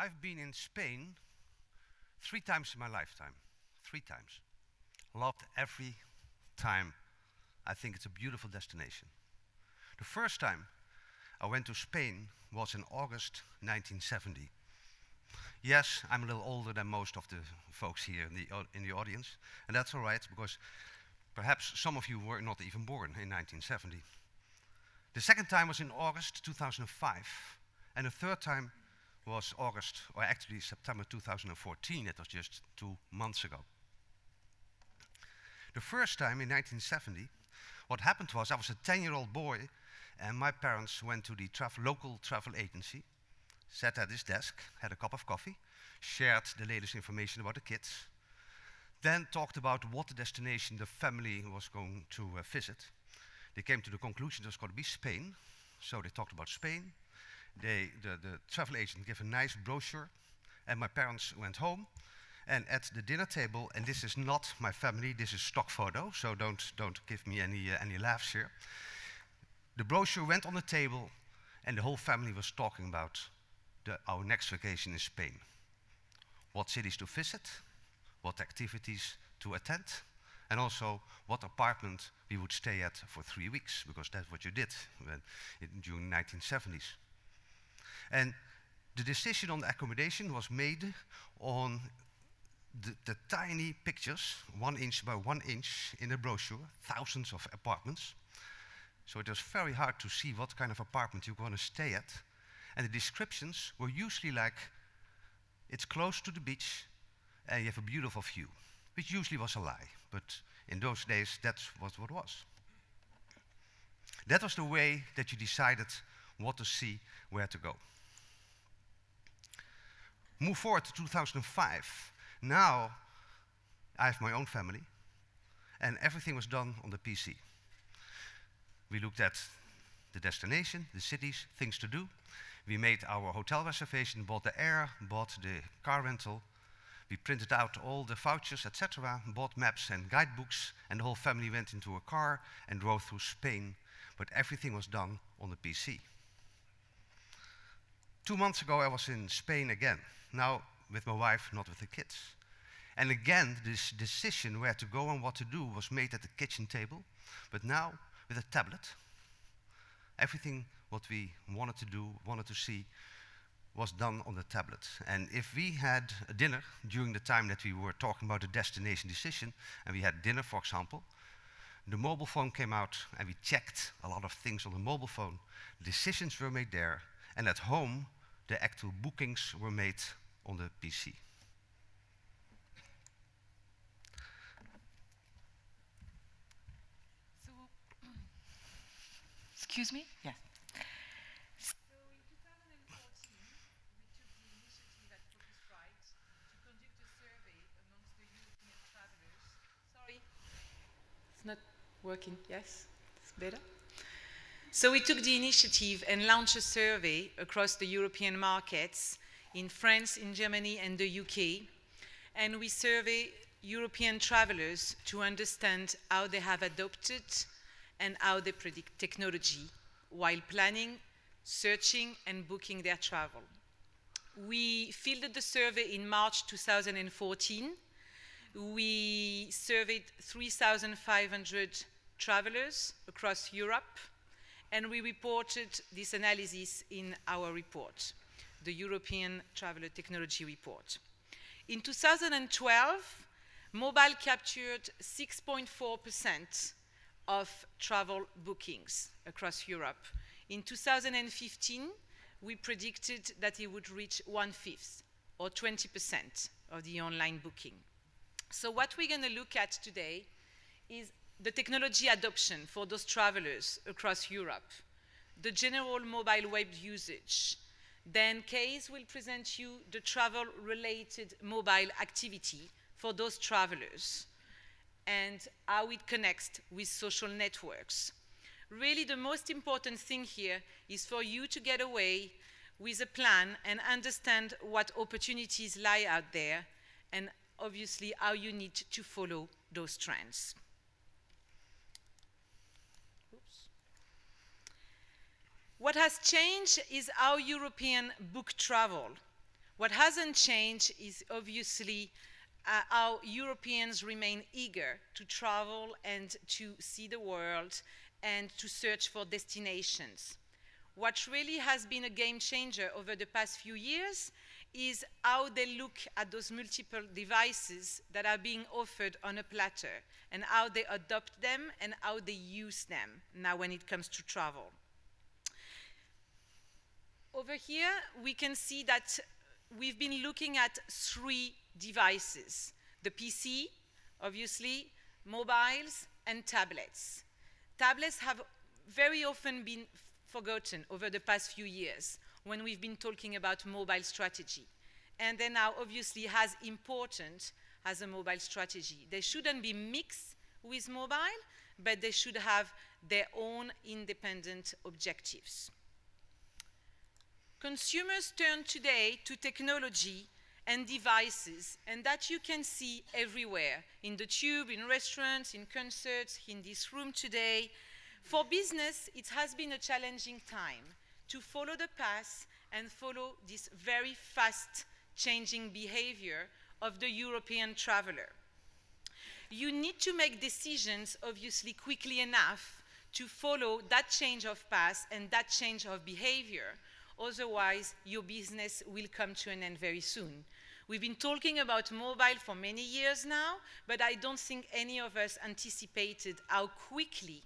I've been in Spain 3 times in my lifetime. 3 times. Loved every time. I think it's a beautiful destination. The first time I went to Spain was in August 1970. Yes, I'm a little older than most of the folks here in the audience, and that's all right, because perhaps some of you were not even born in 1970. The second time was in August 2005, and the third time was August, or actually September 2014. It was just 2 months ago. The first time in 1970, what happened was I was a 10-year-old boy, and my parents went to the local travel agency, sat at his desk, had a cup of coffee, shared the latest information about the kids, then talked about what the destination the family was going to visit. They came to the conclusion it was going to be Spain, so they talked about Spain. The travel agent gave a nice brochure, and my parents went home. And at the dinner table, and this is not my family, this is stock photo, so don't give me any laughs here. The brochure went on the table, and the whole family was talking about our next vacation in Spain. What cities to visit, what activities to attend, and also what apartment we would stay at for 3 weeks, because that's what you did during the 1970s. And the decision on the accommodation was made on the tiny pictures, 1 inch by 1 inch in the brochure, thousands of apartments. So it was very hard to see what kind of apartment you're going to stay at. And the descriptions were usually like, it's close to the beach and you have a beautiful view, which usually was a lie. But in those days, that's what it was. That was the way that you decided what to see, where to go. Move forward to 2005. Now, I have my own family, and everything was done on the PC. We looked at the destination, the cities, things to do. We made our hotel reservation, bought the air, bought the car rental. We printed out all the vouchers, etc., bought maps and guidebooks, and the whole family went into a car and drove through Spain, but everything was done on the PC. 2 months ago, I was in Spain again. Now, with my wife, not with the kids. And again, this decision where to go and what to do was made at the kitchen table, but now with a tablet. Everything what we wanted to do, wanted to see, was done on the tablet. And if we had a dinner during the time that we were talking about the destination decision, and we had dinner, for example, the mobile phone came out and we checked a lot of things on the mobile phone. Decisions were made there, and at home, the actual bookings were made on the PC. So, excuse me? Yeah. So in 2014, we took the initiative at PhoCusWright to conduct a survey amongst the European travelers. Sorry. It's not working. Yes? It's better? So we took the initiative and launched a survey across the European markets in France, in Germany, and the UK. And we survey European travelers to understand how they have adopted and how they predict technology while planning, searching, and booking their travel. We fielded the survey in March 2014. We surveyed 3,500 travelers across Europe, and we reported this analysis in our report, the European Traveler Technology Report. In 2012, mobile captured 6.4% of travel bookings across Europe. In 2015, we predicted that it would reach 1/5 or 20% of the online booking. So what we're going to look at today is the technology adoption for those travelers across Europe, the general mobile web usage. Then Kees will present you the travel-related mobile activity for those travelers and how it connects with social networks. Really, the most important thing here is for you to get away with a plan and understand what opportunities lie out there and obviously how you need to follow those trends. Oops. What has changed is how Europeans book travel. What hasn't changed is obviously how Europeans remain eager to travel and to see the world and to search for destinations. What really has been a game changer over the past few years is how they look at those multiple devices that are being offered on a platter and how they adopt them and how they use them now when it comes to travel. Over here, we can see that we've been looking at 3 devices: the PC, obviously, mobiles, and tablets. Tablets have very often been forgotten over the past few years when we've been talking about mobile strategy. And they're now obviously as important as a mobile strategy. They shouldn't be mixed with mobile, but they should have their own independent objectives. Consumers turn today to technology and devices, and that you can see everywhere, in the tube, in restaurants, in concerts, in this room today. For business, it has been a challenging time to follow the path and follow this very fast changing behavior of the European traveler. You need to make decisions, obviously, quickly enough to follow that change of path and that change of behavior. Otherwise, your business will come to an end very soon. We've been talking about mobile for many years now, but I don't think any of us anticipated how quickly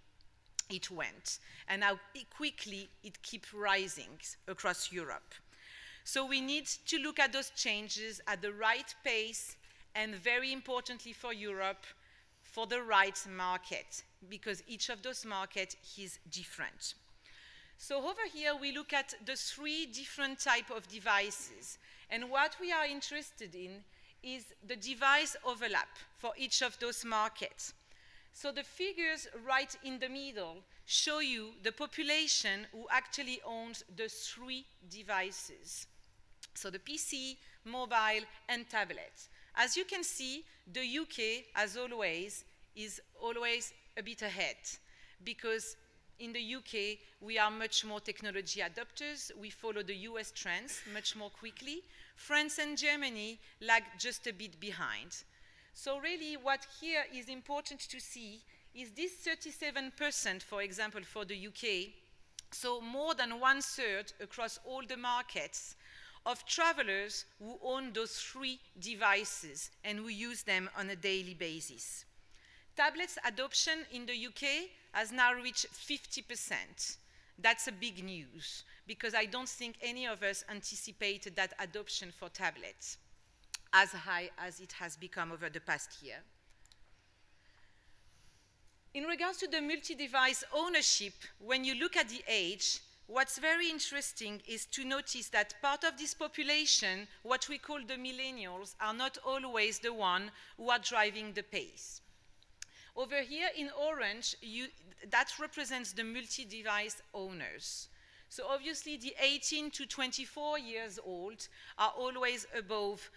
it went and how quickly it keeps rising across Europe. So we need to look at those changes at the right pace and, very importantly for Europe, for the right market, because each of those markets is different. So over here, we look at the 3 different types of devices. And what we are interested in is the device overlap for each of those markets. So the figures right in the middle show you the population who actually owns the 3 devices. So the PC, mobile, and tablet. As you can see, the UK, as always, is always a bit ahead, because in the UK, we are much more technology adopters. We follow the US trends much more quickly. France and Germany lag just a bit behind. So really, what here is important to see is this 37%, for example, for the UK, so more than 1/3 across all the markets of travelers who own those 3 devices and who use them on a daily basis. Tablets adoption in the UK has now reached 50%. That's a big news, because I don't think any of us anticipated that adoption for tablets as high as it has become over the past year. In regards to the multi-device ownership, when you look at the age, what's very interesting is to notice that part of this population, what we call the millennials, are not always the ones who are driving the pace. Over here in orange, that represents the multi-device owners. So obviously the 18 to 24 years old are always above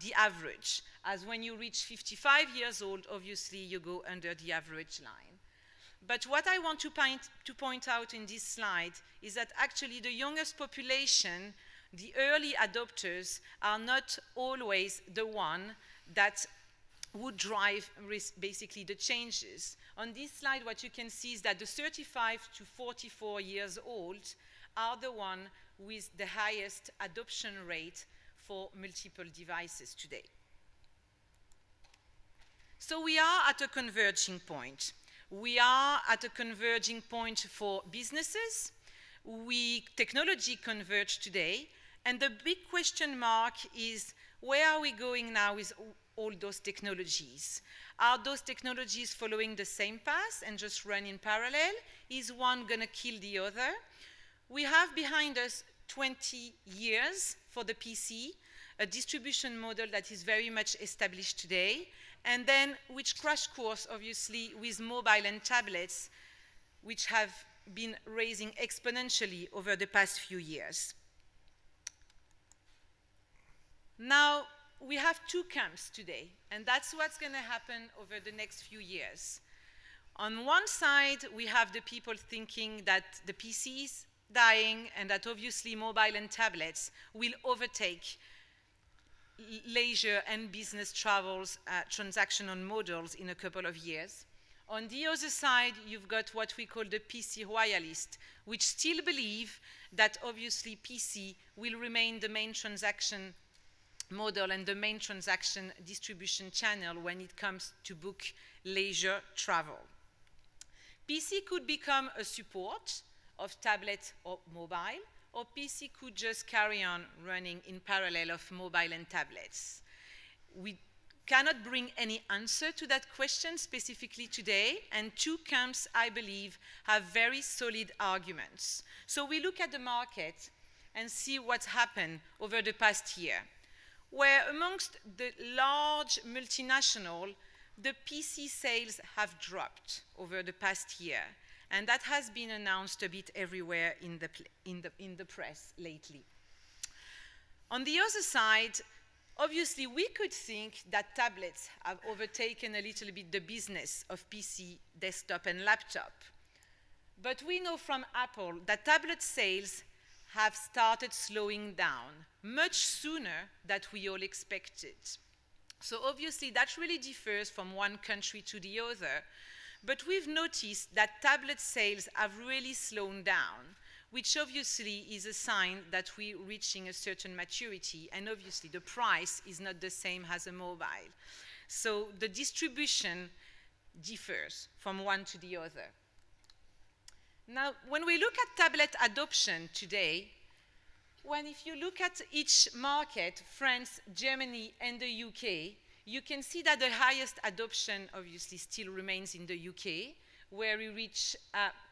the average, as when you reach 55 years old, obviously you go under the average line. But what I want to point out in this slide is that actually the youngest population, the early adopters, are not always the one that would drive basically the changes. On this slide, what you can see is that the 35 to 44 years old are the one with the highest adoption rate for multiple devices today. So we are at a converging point. We are at a converging point for businesses. Technology converge today, and the big question mark is, where are we going now with all those technologies? Are those technologies following the same path and just run in parallel? Is one going to kill the other? We have behind us 20 years for the PC, a distribution model that is very much established today, and then which crash course, obviously, with mobile and tablets, which have been raising exponentially over the past few years. Now, we have 2 camps today, and that's what's going to happen over the next few years. On one side, we have the people thinking that the PC is dying and that obviously mobile and tablets will overtake leisure and business travels transactional models in a couple of years. On the other side, you've got what we call the PC royalist, which still believe that obviously PC will remain the main transaction model and the main transaction distribution channel when it comes to book leisure travel. PC could become a support of tablet or mobile, or PC could just carry on running in parallel of mobile and tablets. We cannot bring any answer to that question specifically today, and two camps, I believe, have very solid arguments. So we look at the market and see what's happened over the past year, where amongst the large multinational, the PC sales have dropped over the past year. And that has been announced a bit everywhere in the press lately. On the other side, obviously, we could think that tablets have overtaken a little bit the business of PC, desktop, and laptop. But we know from Apple that tablet sales have started slowing down much sooner than we all expected. So obviously, that really differs from one country to the other. But we've noticed that tablet sales have really slowed down, which obviously is a sign that we're reaching a certain maturity, and obviously the price is not the same as a mobile. So the distribution differs from one to the other. Now, when we look at tablet adoption today, if you look at each market, France, Germany, and the UK, you can see that the highest adoption obviously still remains in the UK, where we reach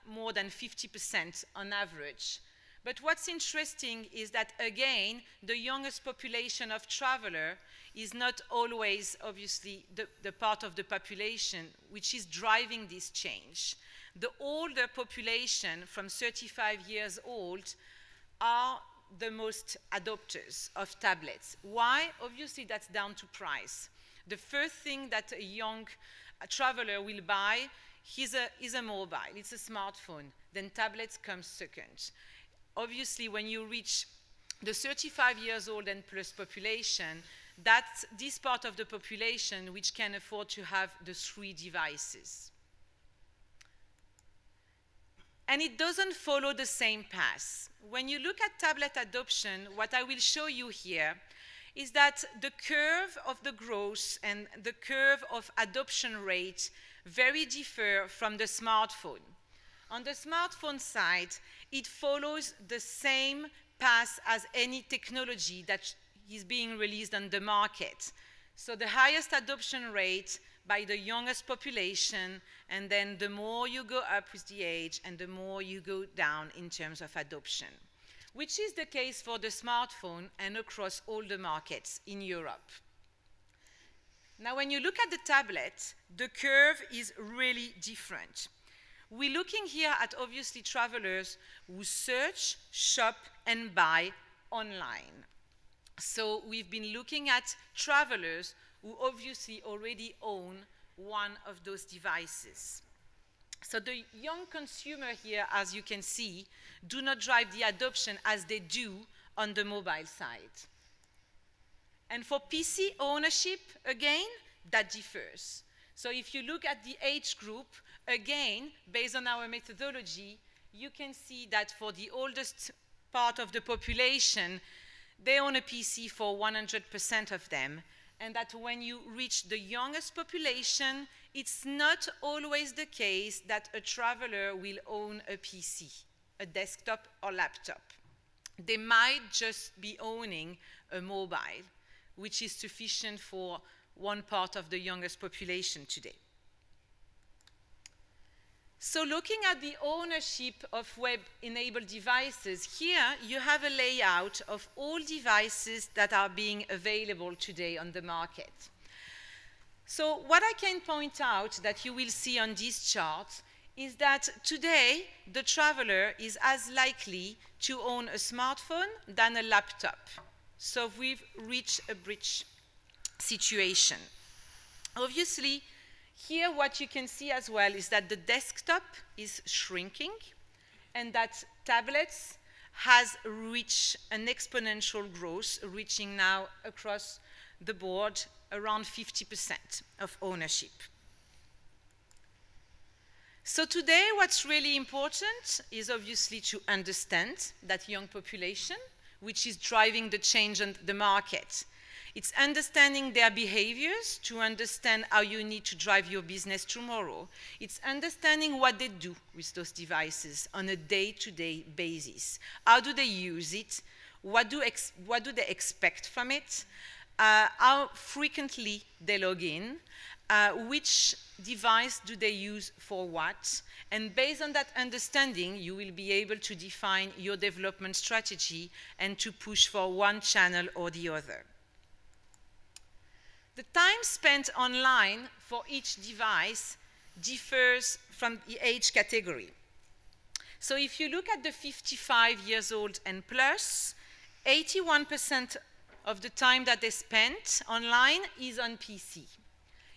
more than 50% on average. But what's interesting is that, again, the youngest population of traveler is not always, obviously, the part of the population which is driving this change. The older population, from 35 years old, are the most adopters of tablets. Why? Obviously, that's down to price. The first thing that a young traveler will buy is a mobile, it's a smartphone. Then tablets come second. Obviously, when you reach the 35 years old and plus population, that's this part of the population which can afford to have the 3 devices. And it doesn't follow the same path. When you look at tablet adoption, what I will show you here is that the curve of the growth and the curve of adoption rate very differ from the smartphone. On the smartphone side, it follows the same path as any technology that is being released on the market. So the highest adoption rate by the youngest population, and then the more you go up with the age and the more you go down in terms of adoption, which is the case for the smartphone and across all the markets in Europe. Now, when you look at the tablet, the curve is really different. We're looking here at, obviously, travelers who search, shop, and buy online. So we've been looking at travelers who obviously already own one of those devices. So the young consumer here, as you can see, do not drive the adoption as they do on the mobile side. And for PC ownership, again, that differs. So if you look at the age group, again, based on our methodology, you can see that for the oldest part of the population, they own a PC for 100% of them, and that when you reach the youngest population, it's not always the case that a traveler will own a PC, a desktop or laptop. They might just be owning a mobile, which is sufficient for one part of the youngest population today. So looking at the ownership of web-enabled devices, here you have a layout of all devices that are being available today on the market. So what I can point out that you will see on this chart is that today the traveler is as likely to own a smartphone than a laptop. So we've reached a bridge situation. Obviously, here what you can see as well is that the desktop is shrinking and that tablets has reached an exponential growth, reaching now across the board around 50% of ownership. So today, what's really important is obviously to understand that young population, which is driving the change in the market. It's understanding their behaviors to understand how you need to drive your business tomorrow. It's understanding what they do with those devices on a day-to-day basis. How do they use it? What do they expect from it? How frequently they log in? Which device do they use for what? And based on that understanding, you will be able to define your development strategy and to push for one channel or the other. The time spent online for each device differs from the age category. So if you look at the 55 years old and plus, 81% of the time that they spent online is on PC.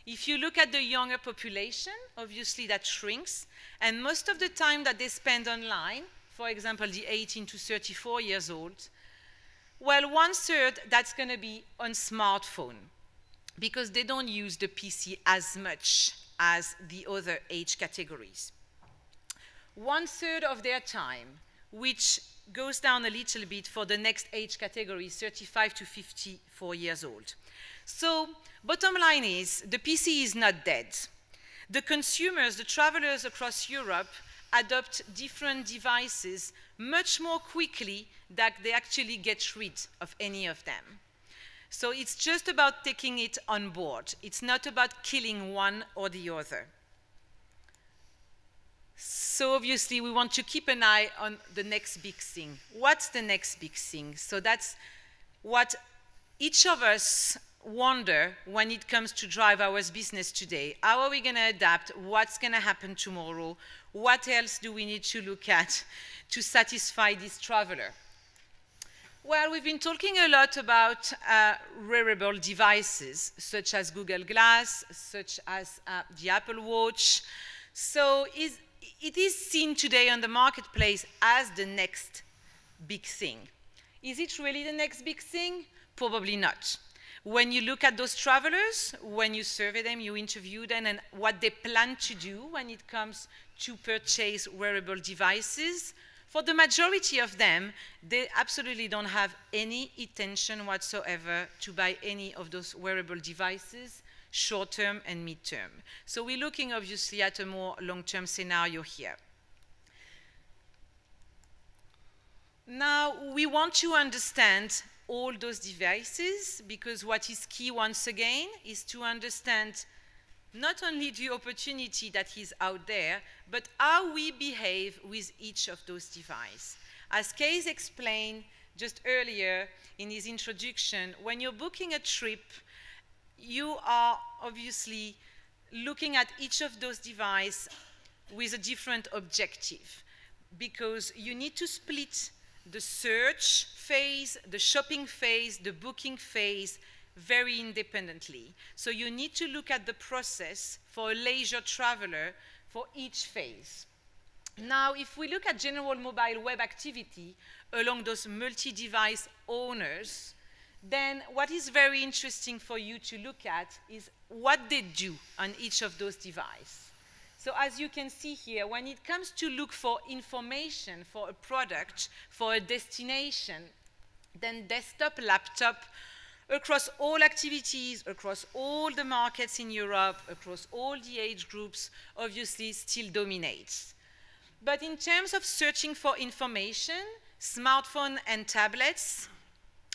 If you look at the younger population, obviously that shrinks, and most of the time that they spend online, for example, the 18 to 34 years old, well, 1/3, that's going to be on smartphone, because they don't use the PC as much as the other age categories. 1/3 of their time, which goes down a little bit for the next age category, 35 to 54 years old. So, bottom line is, the PC is not dead. The consumers, the travelers across Europe, adopt different devices much more quickly than they actually get rid of any of them. So it's just about taking it on board. It's not about killing one or the other. So obviously we want to keep an eye on the next big thing. What's the next big thing? So that's what each of us wonder when it comes to drive our business today. How are we going to adapt? What's going to happen tomorrow? What else do we need to look at to satisfy this traveler? Well, we've been talking a lot about wearable devices, such as Google Glass, such as the Apple Watch. So it is seen today on the marketplace as the next big thing. Is it really the next big thing? Probably not. When you look at those travelers, when you survey them, you interview them, and what they plan to do when it comes to purchase wearable devices, for the majority of them, they absolutely don't have any intention whatsoever to buy any of those wearable devices, short-term and mid-term. So we're looking obviously at a more long-term scenario here. Now, we want to understand all those devices, because what is key once again is to understand not only the opportunity that is out there, but how we behave with each of those devices. As Kees explained just earlier in his introduction, when you're booking a trip, you are obviously looking at each of those devices with a different objective, because you need to split the search phase, the shopping phase, the booking phase very independently. So you need to look at the process for a leisure traveler for each phase. Now, if we look at general mobile web activity along those multi-device owners, then what is very interesting for you to look at is what they do on each of those devices. So as you can see here, when it comes to look for information for a product, for a destination, then desktop, laptop, across all activities, across all the markets in Europe, across all the age groups, obviously still dominates. But in terms of searching for information, smartphone and tablets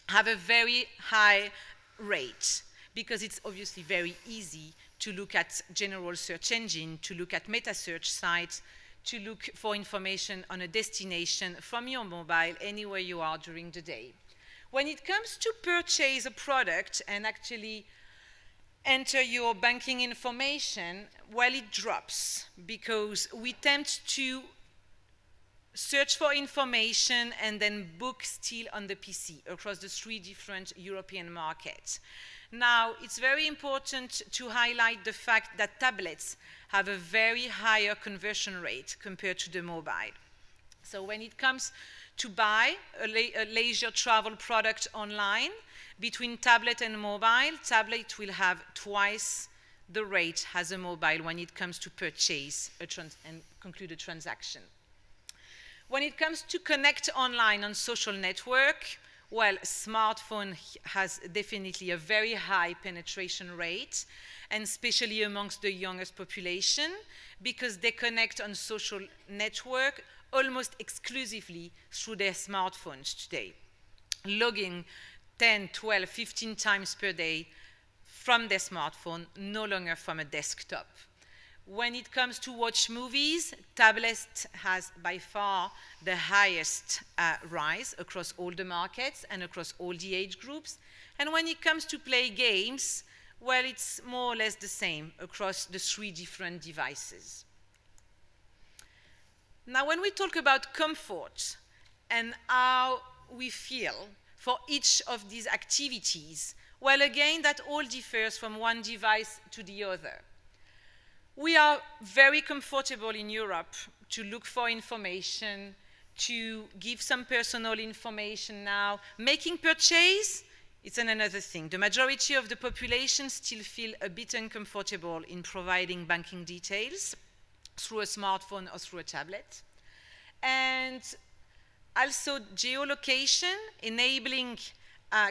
have a very high rate, because it's obviously very easy to look at general search engine, to look at meta search sites, to look for information on a destination from your mobile anywhere you are during the day. When it comes to purchase a product and actually enter your banking information, well, it drops, because we tend to search for information and then book still on the PC across the 3 different European markets. Now, it's very important to highlight the fact that tablets have a very higher conversion rate compared to the mobile. So when it comes to buy a leisure travel product online, between tablet and mobile, tablet will have twice the rate as a mobile when it comes to purchase and conclude a transaction. When it comes to connect online on social network, well, smartphone has definitely a very high penetration rate, and especially amongst the youngest population, because they connect on social network almost exclusively through their smartphones today, logging 10, 12, 15 times per day from their smartphone, no longer from a desktop. When it comes to watch movies, tablet has by far the highest rise across all the markets and across all the age groups. And when it comes to play games, well, it's more or less the same across the 3 different devices. Now, when we talk about comfort and how we feel for each of these activities, well, again, that all differs from one device to the other. We are very comfortable in Europe to look for information, to give some personal information now. Making purchase, it's another thing. The majority of the population still feel a bit uncomfortable in providing banking details through a smartphone or through a tablet. And also geolocation, enabling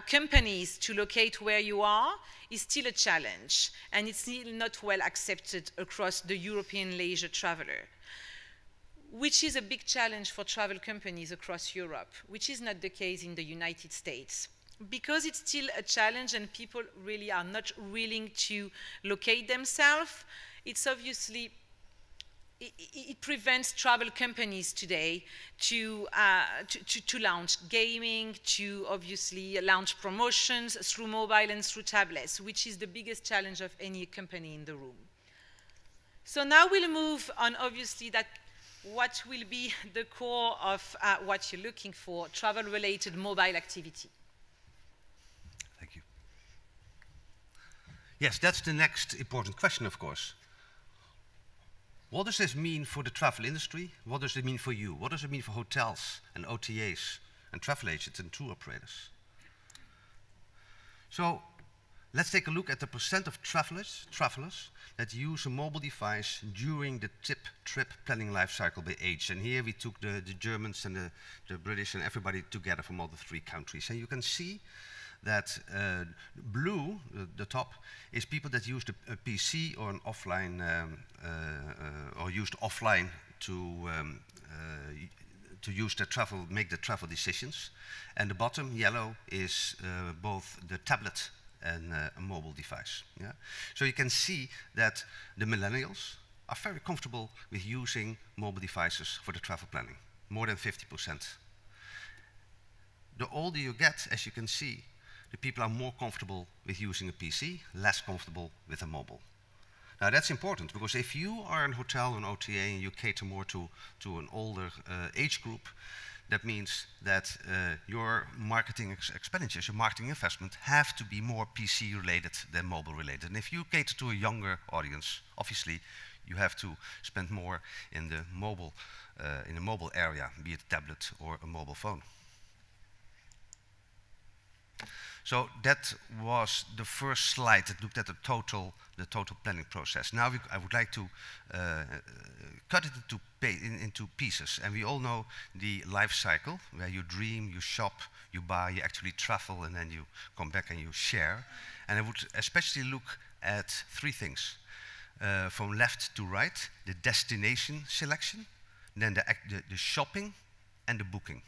companies to locate where you are, is still a challenge, and it's still not well accepted across the European leisure traveler, which is a big challenge for travel companies across Europe, which is not the case in the United States. Because it's still a challenge and people really are not willing to locate themselves, it's obviously it prevents travel companies today to launch gaming, to obviously launch promotions through mobile and through tablets, which is the biggest challenge of any company in the room. So now we'll move on, obviously, that what will be the core of what you're looking for, travel-related mobile activity. Thank you. Yes, that's the next important question, of course. What does this mean for the travel industry? What does it mean for you? What does it mean for hotels and OTAs and travel agents and tour operators? So let's take a look at the percent of travelers that use a mobile device during the trip planning life cycle by age. And here we took the Germans and the British and everybody together from all the 3 countries. And you can see that blue, the top, is people that used a PC or an offline, or used offline to use the travel, make the travel decisions. And the bottom, yellow, is both the tablet and a mobile device. Yeah? So you can see that the millennials are very comfortable with using mobile devices for the travel planning, more than 50%. The older you get, as you can see, the people are more comfortable with using a PC, less comfortable with a mobile. Now that's important, because if you are a hotel or an OTA and you cater more to an older age group, that means that your marketing expenditures, your marketing investment, have to be more PC related than mobile related. And if you cater to a younger audience, obviously you have to spend more in the mobile area, be it a tablet or a mobile phone. So that was the first slide that looked at the total planning process. Now I would like to cut it into pieces. And we all know the life cycle, where you dream, you shop, you buy, you actually travel, and then you come back and you share. And I would especially look at 3 things. From left to right, the destination selection, then the shopping, and the booking.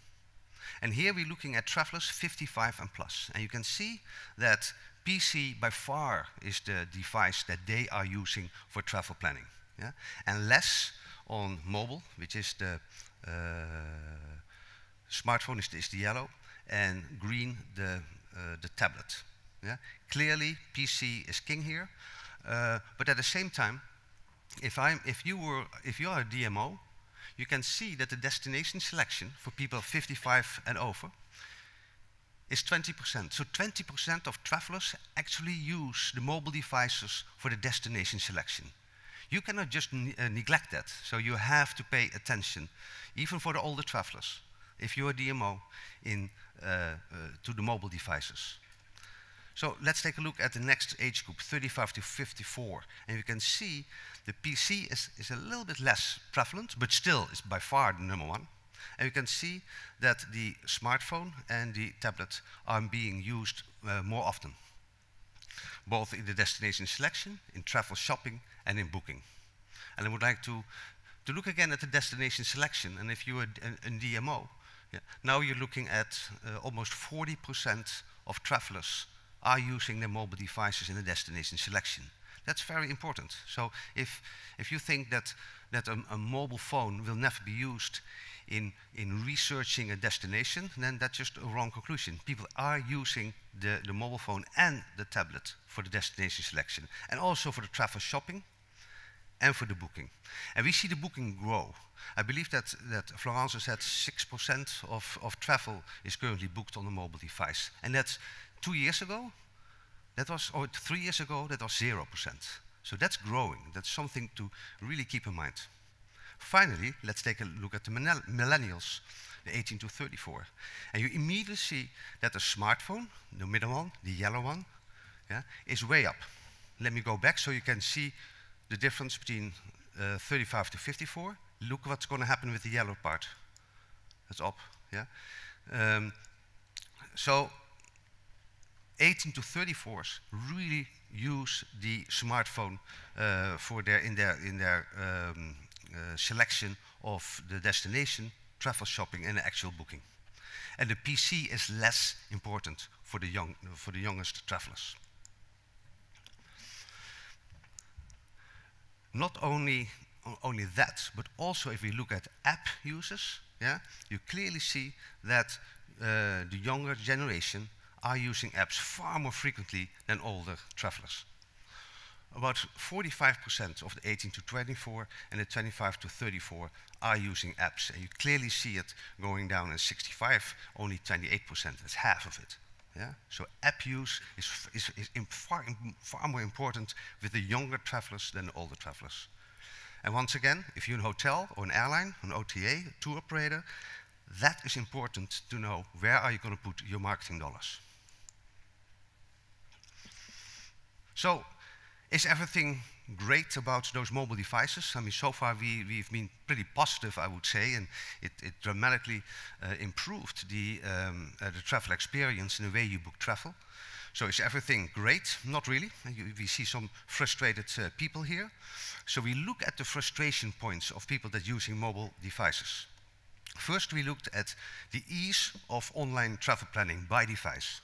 And here we're looking at travelers 55 and plus. And you can see that PC by far is the device that they are using for travel planning. Yeah? And less on mobile, which is the smartphone is the yellow, and green the tablet. Yeah? Clearly PC is king here. But at the same time, if you are a DMO, you can see that the destination selection for people 55 and over is 20%. So 20% of travelers actually use the mobile devices for the destination selection. You cannot just neglect that. So you have to pay attention, even for the older travelers, if you're a DMO, to the mobile devices. So let's take a look at the next age group, 35 to 54. And you can see the PC is a little bit less prevalent, but still is by far the number one. And you can see that the smartphone and the tablet are being used more often, both in the destination selection, in travel shopping, and in booking. And I would like to look again at the destination selection. And if you're a DMO, now you're looking at almost 40% of travelers are using their mobile devices in the destination selection. That's very important. So if you think that a mobile phone will never be used in researching a destination, then that's just a wrong conclusion. People are using the mobile phone and the tablet for the destination selection, and also for the travel shopping and for the booking. And we see the booking grow. I believe that Florence said 6% of travel is currently booked on a mobile device. And that's 2 years ago, or 3 years ago, that was 0%. So that's growing. That's something to really keep in mind. Finally, let's take a look at the millennials, the 18 to 34. And you immediately see that the smartphone, the middle one, the yellow one, is way up. Let me go back so you can see the difference between 35 to 54. Look what's going to happen with the yellow part. That's up, so 18 to 34s really use the smartphone for in their selection of the destination, travel shopping, and the actual booking. And the PC is less important for the youngest travelers. Not only that, but also if we look at app users, you clearly see that the younger generation are using apps far more frequently than older travelers. About 45% of the 18 to 24 and the 25 to 34 are using apps. And you clearly see it going down, and 65, only 28%. That's half of it. So app use is far more important with the younger travelers than the older travelers. And once again, if you're a hotel or an airline, an OTA, a tour operator, that is important to know where are you going to put your marketing dollars. So, is everything great about those mobile devices? I mean, so far we've been pretty positive, I would say, and it dramatically improved the travel experience and the way you book travel. So is everything great? Not really. We see some frustrated people here. So we look at the frustration points of people that are using mobile devices. First, we looked at the ease of online travel planning by device.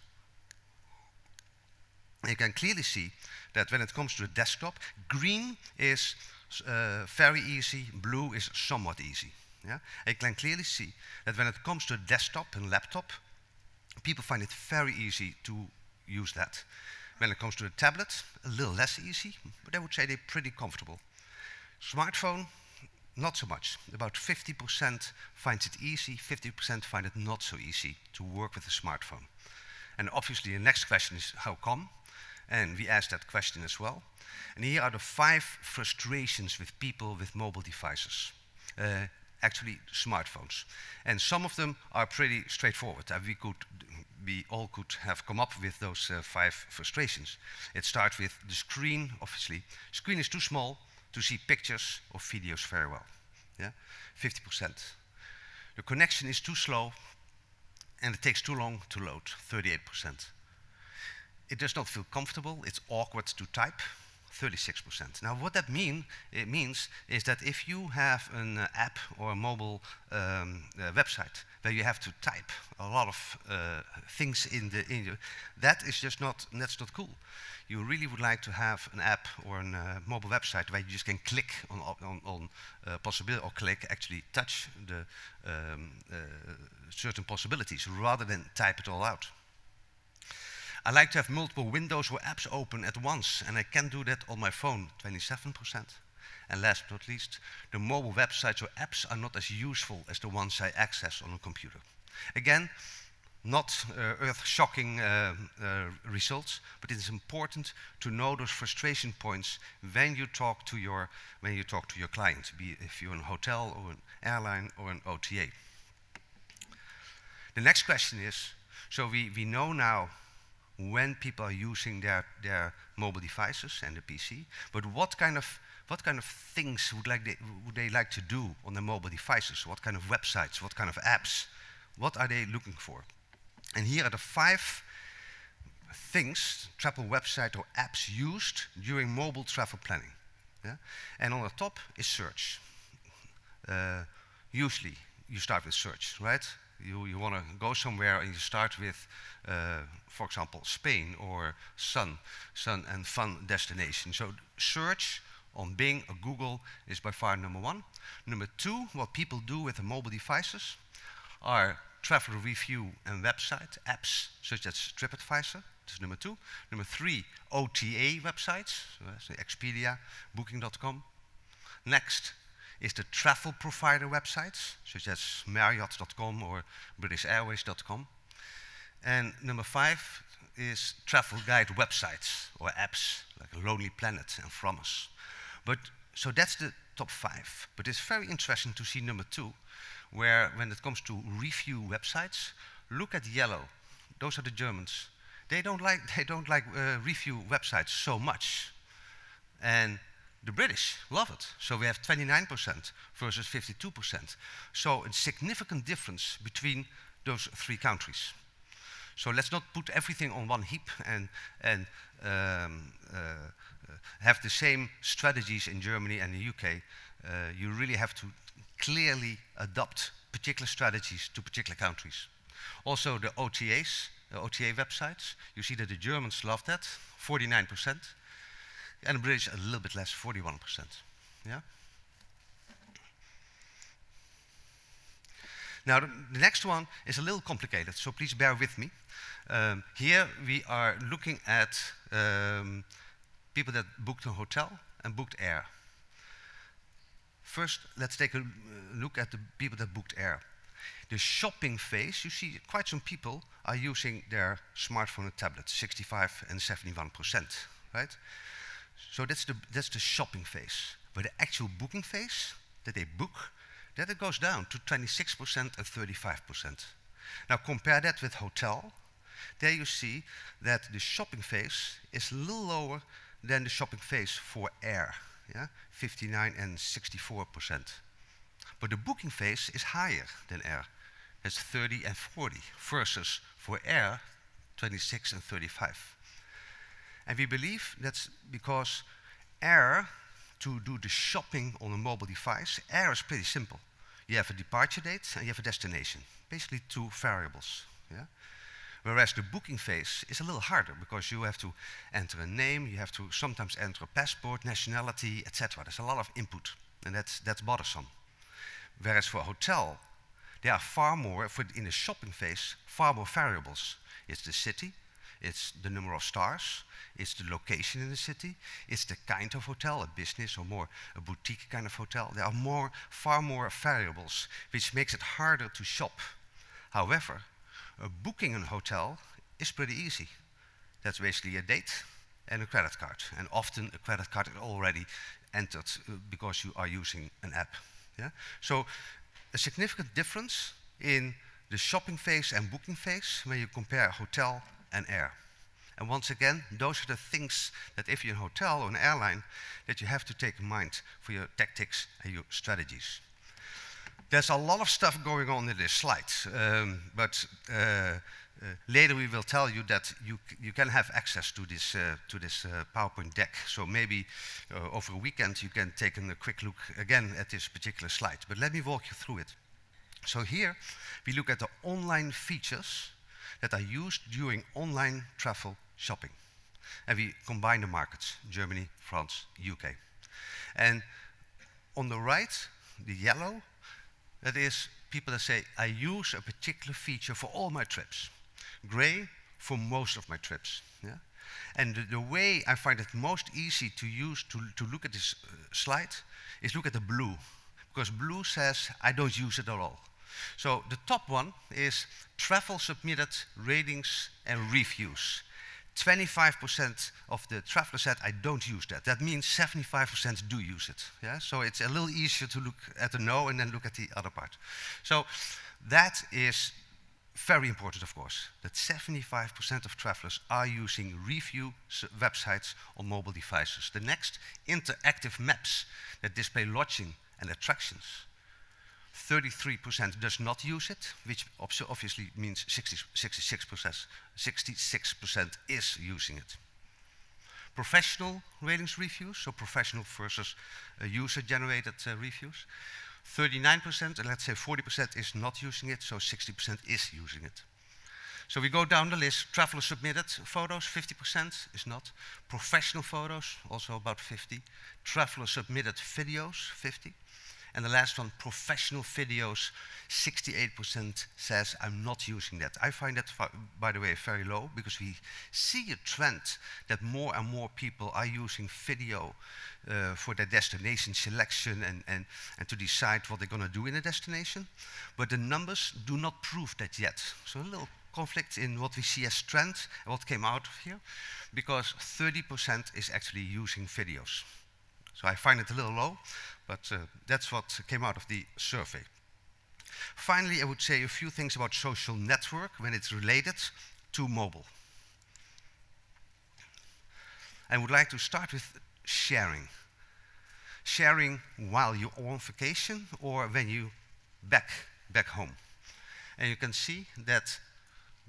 You can clearly see that when it comes to the desktop, green is very easy, blue is somewhat easy. And you can clearly see that when it comes to desktop and laptop, people find it very easy to use that. When it comes to the tablet, a little less easy, but I would say they're pretty comfortable. Smartphone, not so much. About 50% finds it easy, 50% find it not so easy to work with a smartphone. And obviously the next question is how come? And we asked that question as well. And here are the 5 frustrations with people with mobile devices. Actually, smartphones. And some of them are pretty straightforward. We all could have come up with those 5 frustrations. It starts with the screen, obviously. Screen is too small to see pictures or videos very well. 50%. The connection is too slow, and it takes too long to load, 38%. It does not feel comfortable, it's awkward to type, 36%. Now what that means is that if you have an app or a mobile website where you have to type a lot of things that is just that's not cool. You really would like to have an app or a mobile website where you just can click on possibility, or actually touch the certain possibilities rather than type it all out. I like to have multiple windows or apps open at once, and I can do that on my phone, 27%. And last but not least, the mobile websites or apps are not as useful as the ones I access on a computer. Again, not earth-shocking results, but it is important to know those frustration points when you talk to your client, be if you're in a hotel or an airline or an OTA. The next question is, so we know now when people are using their mobile devices and the PC, but what kind of things would they like to do on their mobile devices? What kind of websites? What kind of apps? What are they looking for? And here are the 5 things, travel website or apps used during mobile travel planning. Yeah? And on the top is search. Usually you start with search, right? You want to go somewhere and you start with, for example, Spain or sun and fun destination. So search on Bing or Google is by far number 1. Number 2, what people do with the mobile devices are travel review and website apps such as TripAdvisor. That's number 2. Number 3, OTA websites, so Expedia, Booking.com. Next is the travel provider websites, such as Marriott.com or BritishAirways.com. And number 5 is travel guide websites or apps, like Lonely Planet and From Us. So that's the top 5. But it's very interesting to see number 2, where when it comes to review websites, look at yellow. Those are the Germans. They don't like review websites so much. And the British love it. So we have 29% versus 52%. So a significant difference between those 3 countries. So let's not put everything on one heap and have the same strategies in Germany and the UK. You really have to clearly adopt particular strategies to particular countries. Also the OTAs, the OTA websites, you see that the Germans love that, 49%. And the British a little bit less, 41%. Yeah? Now, the next one is a little complicated, so please bear with me. Here we are looking at people that booked a hotel and booked air. First, let's take a look at the people that booked air. The shopping phase, you see quite some people are using their smartphone and tablet, 65 and 71%, right? So that's the shopping phase. But the actual booking phase, that they book, that it goes down to 26% and 35%. Now compare that with hotel. There you see that the shopping phase is a little lower than the shopping phase for air, yeah? 59 and 64%. But the booking phase is higher than air. It's 30 and 40 versus for air, 26 and 35. And we believe that's because air, to do the shopping on a mobile device, air is pretty simple. You have a departure date and you have a destination. Basically 2 variables. Yeah? Whereas the booking phase is a little harder because you have to enter a name, you have to sometimes enter a passport, nationality, etc. There's a lot of input, and that's bothersome. Whereas for a hotel, there are far more, in the shopping phase, far more variables. It's the city, it's the number of stars, it's the location in the city, it's the kind of hotel, a business or more a boutique kind of hotel. There are far more variables, which makes it harder to shop. However, booking a hotel is pretty easy. That's basically a date and a credit card. And often a credit card is already entered because you are using an app. Yeah? So a significant difference in the shopping phase and booking phase when you compare hotel and air. And once again, those are the things that if you're in a hotel or an airline, that you have to take in mind for your tactics and your strategies. There's a lot of stuff going on in this slide, but later we will tell you that you can have access to this PowerPoint deck. So maybe over a weekend you can take a quick look again at this particular slide. But let me walk you through it. So here we look at the online features that are used during online travel shopping. And we combine the markets, Germany, France, UK. And on the right, the yellow, that is people that say, I use a particular feature for all my trips. Gray, for most of my trips. Yeah? And the way I find it most easy to use to look at this slide is look at the blue. Because blue says, I don't use it at all. So the top one is travel submitted ratings and reviews. 25% of the travelers said, I don't use that. That means 75% do use it. Yeah? So it's a little easier to look at the no and then look at the other part. So that is very important, of course, that 75% of travelers are using review websites on mobile devices. The next, interactive maps that display lodging and attractions. 33% does not use it, which obviously means 66% is using it. Professional ratings reviews, so professional versus user-generated reviews. 39%, and let's say 40% is not using it, so 60% is using it. So we go down the list. Traveler submitted photos, 50% is not. Professional photos, also about 50. Traveler submitted videos, 50. And the last one, professional videos, 68% says, I'm not using that. I find that, by the way, very low, because we see a trend that more and more people are using video for their destination selection and to decide what they're going to do in a destination. But the numbers do not prove that yet. So a little conflict in what we see as trend and what came out of here, because 30% is actually using videos. So I find it a little low, but that's what came out of the survey. Finally, I would say a few things about social network when it's related to mobile. I would like to start with sharing. Sharing while you're on vacation or when you back home. And you can see that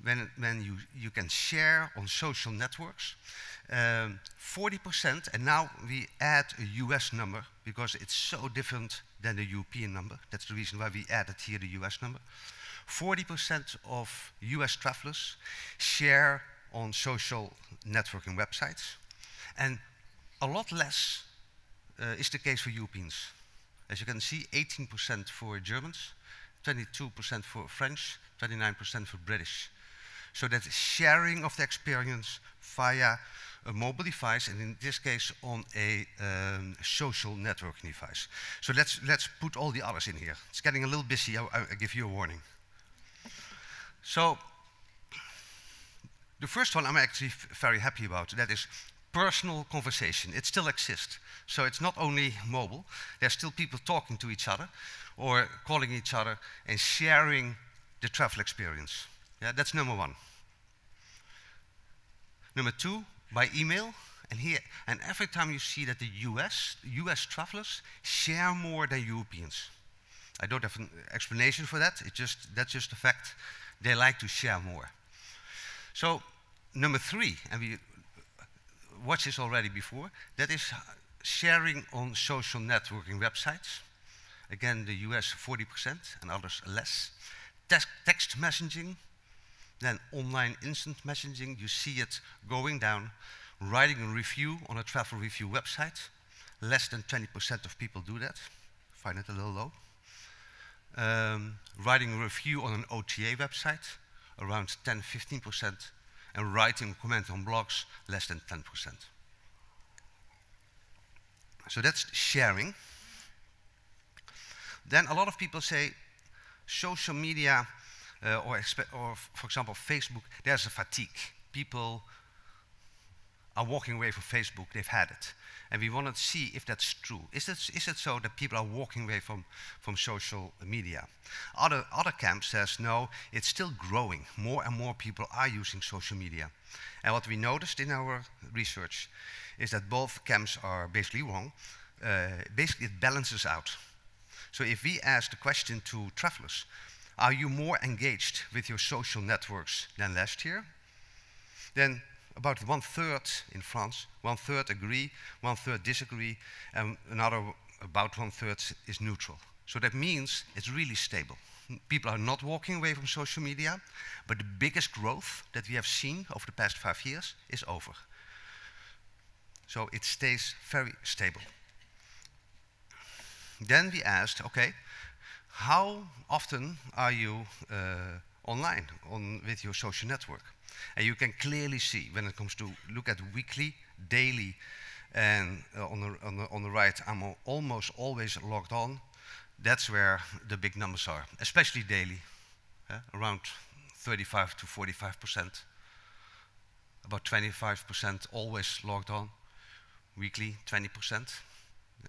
when you can share on social networks, 40%, and now we add a US number because it's so different than the European number. That's the reason why we added here the US number. 40% of US travelers share on social networking websites, and a lot less is the case for Europeans. As you can see, 18% for Germans, 22% for French, 29% for British. So that's sharing of the experience via a mobile device, and in this case on a social networking device. So let's put all the others in here. It's getting a little busy, I give you a warning. So the first one I'm actually very happy about. That is personal conversation. It still exists. So it's not only mobile. There's still people talking to each other or calling each other and sharing the travel experience. Yeah, that's number one. Number two, by email. And every time you see that the US travelers share more than Europeans. I don't have an explanation for that. That's just a fact. They like to share more. So number three, and we watched this already before, that is sharing on social networking websites. Again, the US 40% and others less. Text messaging, then online instant messaging, you see it going down. Writing a review on a travel review website, less than 20% of people do that. Find it a little low. Writing a review on an OTA website, around 10-15%. And writing a comment on blogs, less than 10%. So that's sharing. Then a lot of people say social media, or for example Facebook, there's a fatigue. People are walking away from Facebook, they've had it. And we want to see if that's true. Is it so that people are walking away from social media? Other camp says, no, it's still growing. More and more people are using social media. And what we noticed in our research is that both camps are basically wrong. Basically, it balances out. So if we ask the question to travelers, are you more engaged with your social networks than last year? Then about 1/3 in France, 1/3 agree, 1/3 disagree, and another about 1/3 is neutral. So that means it's really stable. People are not walking away from social media, but the biggest growth that we have seen over the past 5 years is over. So it stays very stable. Then we asked, okay, how often are you online with your social network? And you can clearly see when it comes to look at weekly, daily, and on the right, I'm almost always logged on. That's where the big numbers are, especially daily, around 35 to 45%. About 25% always logged on. Weekly, 20%.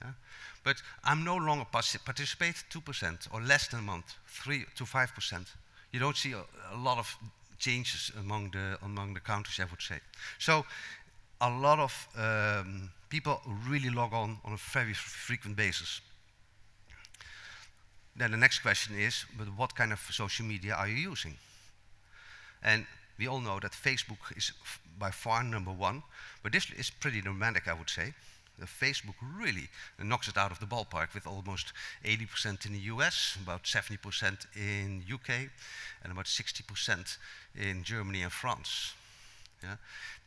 Yeah. But I'm no longer participate 2% or less than a month, 3 to 5%. you don't see a lot of changes among the countries, I would say. So a lot of people really log on a very frequent basis. Then the next question is, but what kind of social media are you using? And we all know that Facebook is by far #1, but this is pretty dramatic, I would say. Facebook really knocks it out of the ballpark with almost 80% in the US, about 70% in UK, and about 60% in Germany and France. Yeah.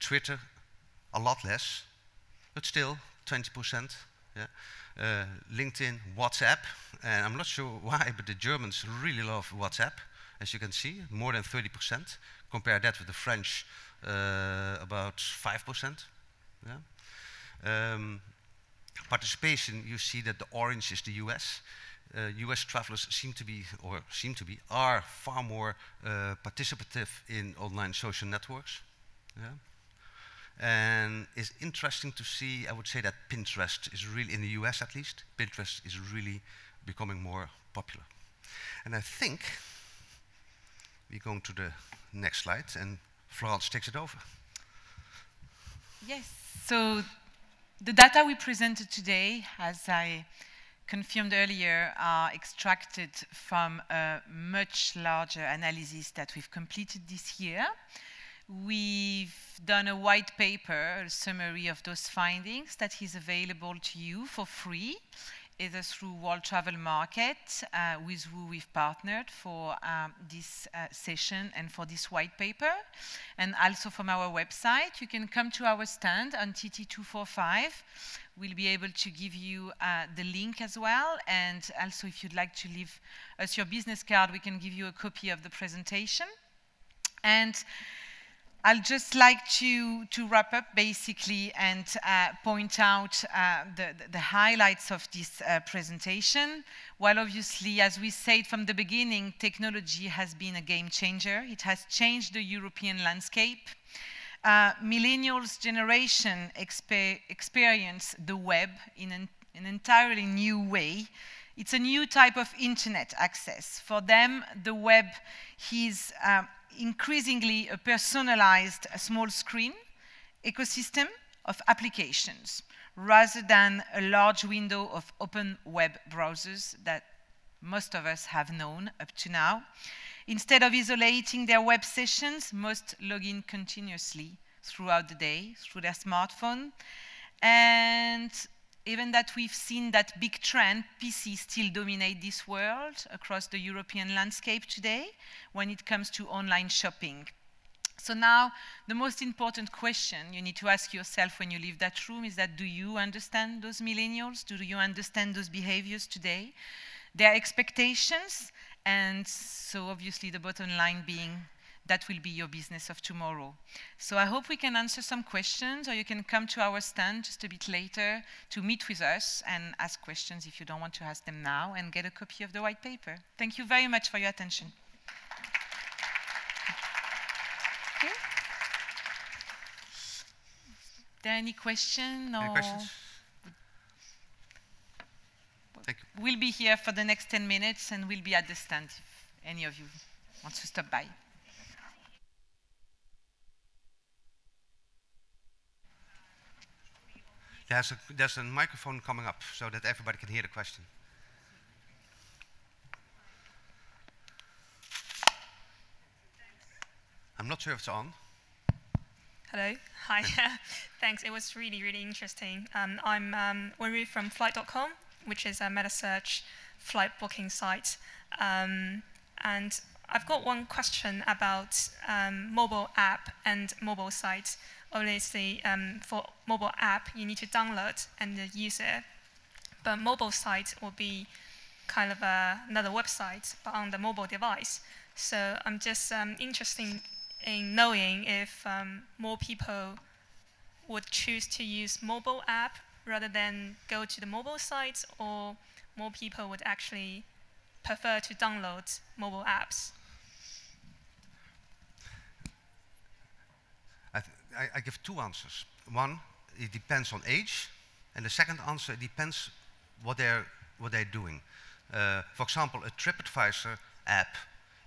Twitter, a lot less, but still 20%. Yeah. LinkedIn, WhatsApp, and I'm not sure why, but the Germans really love WhatsApp, as you can see, more than 30%. Compare that with the French, about 5%. Yeah. Participation, you see that the orange is the US. US travelers are far more participative in online social networks. Yeah. And it's interesting to see, I would say that Pinterest is really, in the US at least, Pinterest is really becoming more popular. And I think we're going to the next slide, and Florence takes it over. Yes, so the data we presented today, as I confirmed earlier, are extracted from a much larger analysis that we've completed this year. We've done a white paper, a summary of those findings that is available to you for free, either through World Travel Market, with who we've partnered for this session and for this white paper, and also from our website. You can come to our stand on TT245. We'll be able to give you the link as well, and also if you'd like to leave us your business card, we can give you a copy of the presentation. And I'll just like to wrap up basically and point out the highlights of this presentation. While obviously, as we said from the beginning, technology has been a game changer. It has changed the European landscape. Millennials generation experience the web in an entirely new way. It's a new type of internet access. For them, the web is increasingly a personalized small screen ecosystem of applications rather than a large window of open web browsers that most of us have known up to now. Instead of isolating their web sessions, most log in continuously throughout the day through their smartphone. And even that we've seen that big trend, PCs still dominate this world across the European landscape today when it comes to online shopping. So now, the most important question you need to ask yourself when you leave that room is that, do you understand those millennials? Do you understand those behaviors today? Their expectations? And so obviously the bottom line being, that will be your business of tomorrow. So I hope we can answer some questions, or you can come to our stand just a bit later to meet with us and ask questions if you don't want to ask them now, and get a copy of the white paper. Thank you very much for your attention. Okay. Are there any questions? Any questions? Thank you. We'll be here for the next 10 minutes, and we'll be at the stand if any of you want to stop by. There's a microphone coming up so that everybody can hear the question. I'm not sure if it's on. Hello. Hi. Thanks. It was really, really interesting. I'm Wenru from flight.com, which is a meta search flight booking site. And I've got one question about mobile app and mobile sites. Obviously, for mobile app, you need to download and use it. But mobile site will be kind of another website, but on the mobile device. So I'm just interested in knowing if more people would choose to use mobile app rather than go to the mobile sites, or more people would actually prefer to download mobile apps. I give two answers. One, it depends on age, and the second answer, it depends what they're doing. For example, a TripAdvisor app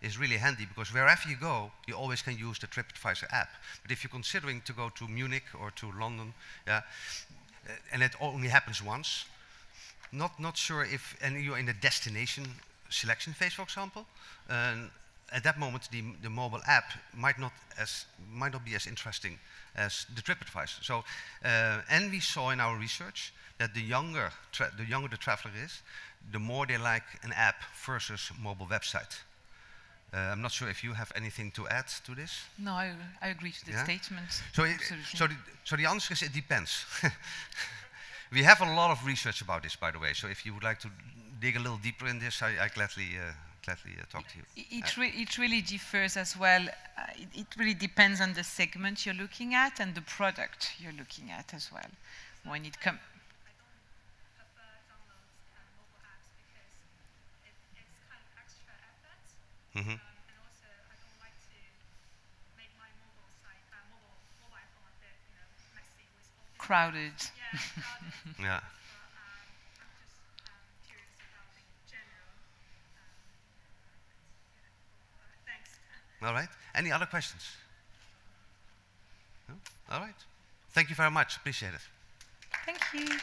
is really handy because wherever you go, you always can use the TripAdvisor app. But if you're considering to go to Munich or to London, yeah, and it only happens once, not sure if, and you're in the destination selection phase, for example, at that moment the mobile app might not be as interesting as the TripAdvisor. So, and we saw in our research that the younger the traveler is, the more they like an app versus mobile website. I'm not sure if you have anything to add to this. No, I agree to the statement. So the answer is it depends. We have a lot of research about this, by the way. So if you would like to dig a little deeper in this, I gladly talk to you. It really differs as well. It really depends on the segment you're looking at and the product you're looking at as well. When it comes. And also, I don't like to make my mobile phone a bit, messy with all the Crowded. Yeah, crowded. Yeah. But I'm just curious about it in general. Thanks. All right. Any other questions? No? All right. Thank you very much. Appreciate it. Thank you.